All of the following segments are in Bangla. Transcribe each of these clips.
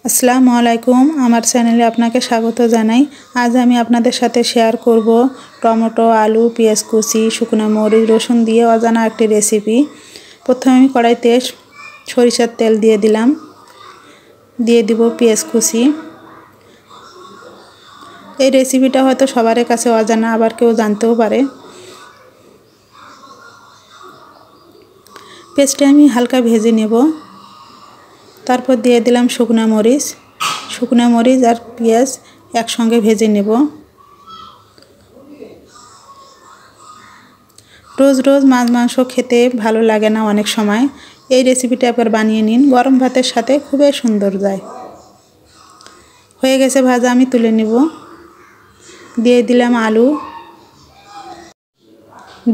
আসসালামু আলাইকুম, আমার চ্যানেলে আপনাকে স্বাগত জানাই। আজ আমি আপনাদের সাথে শেয়ার করব টমেটো, আলু, পেঁয়াজ কুচি, শুকনো মরিচ, রসুন দিয়ে অজানা একটি রেসিপি। প্রথমে আমি কড়াইতে সরিষার তেল দিয়ে দিলাম, দিয়ে দিব পেঁয়াজ কুচি। এই রেসিপিটা হয়তো সবার কাছে অজানা, আবার কেউ জানতেও পারে। পেঁয়াজটা আমি হালকা ভেজে নেব। তারপর দিয়ে দিলাম শুকনো মরিচ আর পেঁয়াজ একসঙ্গে ভেজে নেব। রোজ রোজ মাছ মাংস খেতে ভালো লাগে না অনেক সময়। এই রেসিপিটা একবার বানিয়ে নিন, গরম ভাতের সাথে খুবই সুন্দর যায়। হয়ে গেছে ভাজা, আমি তুলে নেব। দিয়ে দিলাম আলু,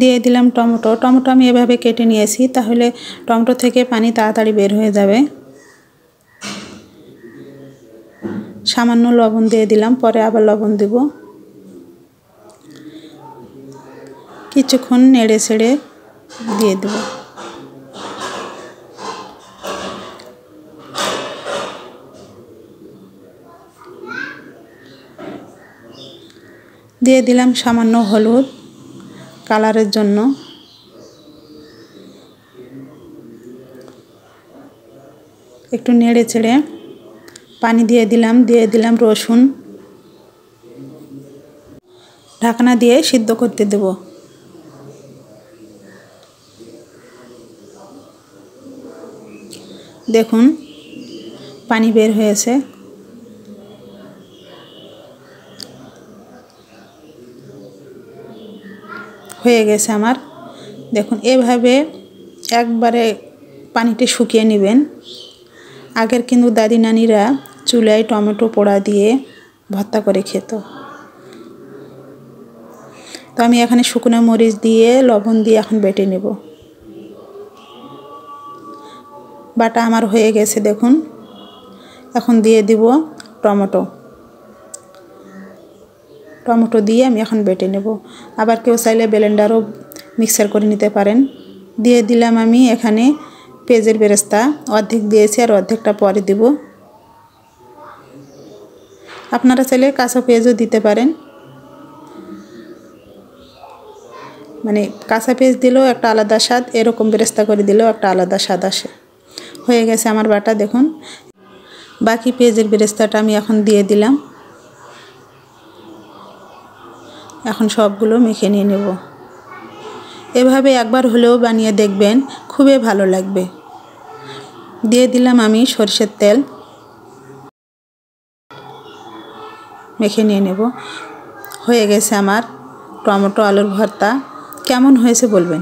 দিয়ে দিলাম টমেটো। আমি এভাবে কেটে নিয়েছি, তাহলে টমেটো থেকে পানি তাড়াতাড়ি বের হয়ে যাবে। সামান্য লবণ দিয়ে দিলাম, পরে আবার লবণ দেব। কিছুক্ষণ নেড়ে ছেড়ে দিয়ে দেব। দিয়ে দিলাম সামান্য হলুদ কালারের জন্য। একটু নেড়ে ছেড়ে পানি দিয়ে দিলাম রসুন। ঢাকনা দিয়ে সিদ্ধ করতে দেব। দেখুন পানি বের হয়েছে। হয়ে গেছে আমার। দেখুন এভাবে একবারে পানিটি শুকিয়ে নেবেন। আগের কিন্তু দাদি নানিরা চুলায় টমেটো পোড়া দিয়ে ভর্তা করে খেত। তো আমি এখানে শুকনো মরিচ দিয়ে লবণ দিয়ে এখন বেটে নেব। বাটা আমার হয়ে গেছে দেখুন। এখন দিয়ে দিব টমেটো দিয়ে আমি এখন বেটে নেব। আবার কেউ চাইলে ব্লেন্ডারও মিক্সার করে নিতে পারেন। দিয়ে দিলাম আমি এখানে পেঁয়াজের বেরেস্তা, অর্ধেক দিয়েছি আর অর্ধেকটা পরে দিব। আপনারা চাইলে কাঁচা পেঁয়াজও দিতে পারেন, মানে কাঁচা পেঁয়াজ দিলেও একটা আলাদা স্বাদ, এরকম বেরেস্তা করে দিলেও একটা আলাদা স্বাদ আসে। হয়ে গেছে আমার বাটা দেখুন। বাকি পেঁয়াজের বেরেস্তাটা আমি এখন দিয়ে দিলাম। এখন সবগুলো মেখে নিয়ে নেব। এভাবে একবার হলেও বানিয়ে দেখবেন, খুবই ভালো লাগবে। দিয়ে দিলাম আমি সরষের তেল, মেখে নিয়ে নেব। হয়ে গেছে আমার টমেটো আলুর ভর্তা। কেমন হয়েছে বলবেন।